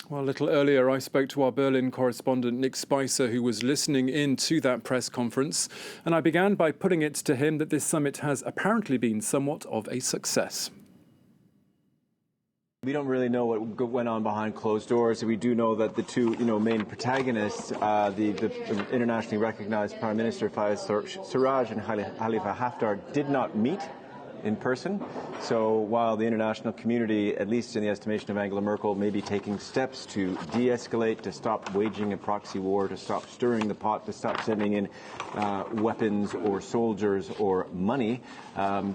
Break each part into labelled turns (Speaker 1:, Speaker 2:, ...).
Speaker 1: Well, a little earlier, I spoke to our Berlin correspondent, Nick Spicer, who was listening in to that press conference. And I began by putting it to him that this summit has apparently been somewhat of a success.
Speaker 2: We don't really know what went on behind closed doors. We do know that the two, main protagonists, the internationally recognized Prime Minister Fayez Sarraj and Khalifa Haftar, did not meet in person. So while the international community, at least in the estimation of Angela Merkel, may be taking steps to de-escalate, to stop waging a proxy war, to stop stirring the pot, to stop sending in weapons or soldiers or money,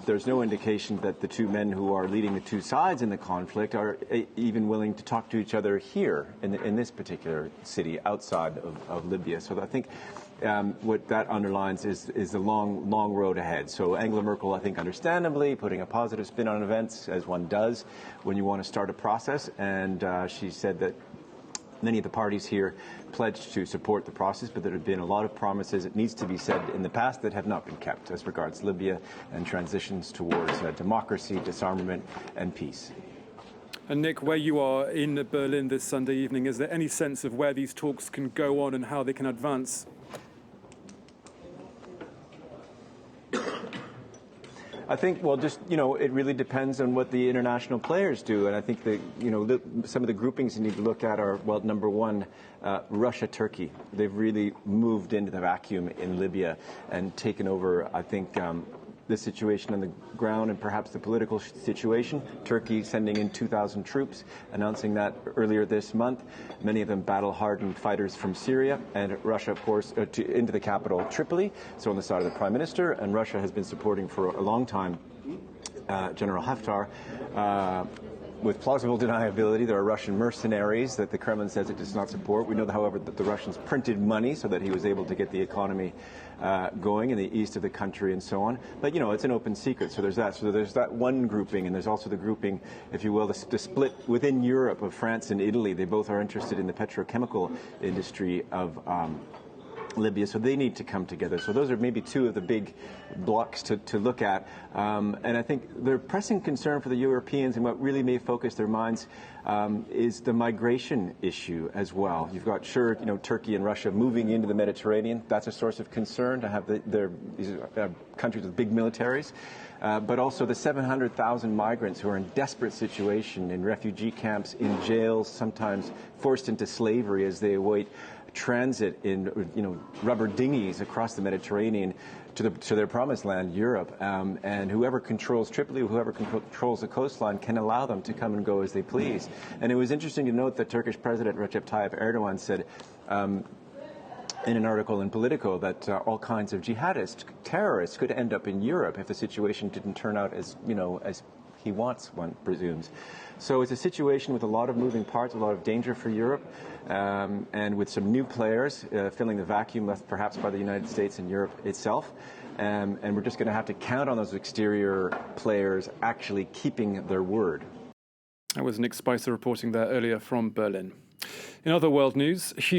Speaker 2: there's no indication that the two men who are leading the two sides in the conflict are even willing to talk to each other here in this particular city outside of Libya. So I think what that underlines is the long road ahead. So Angela Merkel, I think, understandably putting a positive spin on events, as one does when you want to start a process. And she said that many of the parties here pledged to support the process, but there have been a lot of promises, it needs to be said, in the past that have not been kept as regards Libya and transitions towards democracy, disarmament, and peace.
Speaker 1: And Nick, where you are in Berlin this Sunday evening, is there any sense of where these talks can go on and how they can advance?
Speaker 2: I think, well, just, it really depends on what the international players do. And I think that, some of the groupings you need to look at are, well, number one, Russia, Turkey. They've really moved into the vacuum in Libya and taken over, I think, the situation on the ground and perhaps the political situation. Turkey sending in 2,000 troops, announcing that earlier this month. Many of them battle-hardened fighters from Syria, and Russia, of course, into the capital, Tripoli, so on the side of the Prime Minister. And Russia has been supporting for a long time General Haftar. With plausible deniability, there are Russian mercenaries that the Kremlin says it does not support. We know, however, that the Russians printed money so that he was able to get the economy going in the east of the country and so on. But, it's an open secret, so there's that. So there's that one grouping, and there's also the grouping, if you will, the split within Europe of France and Italy. They both are interested in the petrochemical industry of Libya, so they need to come together. So those are maybe two of the big blocks to look at. And I think their pressing concern for the Europeans and what really may focus their minds is the migration issue as well. You've got, Turkey and Russia moving into the Mediterranean. That's a source of concern to have these countries with big militaries. But also the 700,000 migrants who are in desperate situation in refugee camps, in jails, sometimes forced into slavery as they await transit in rubber dinghies across the Mediterranean to their promised land, Europe. And whoever controls Tripoli, whoever controls the coastline, can allow them to come and go as they please. And it was interesting to note that Turkish President Recep Tayyip Erdogan said in an article in Politico that all kinds of jihadists, terrorists, could end up in Europe if the situation didn't turn out as he wants, one presumes. So it's a situation with a lot of moving parts, a lot of danger for Europe, and with some new players filling the vacuum left perhaps by the United States and Europe itself. And we're just going to have to count on those exterior players actually keeping their word.
Speaker 1: That was Nick Spicer reporting there earlier from Berlin. In other world news,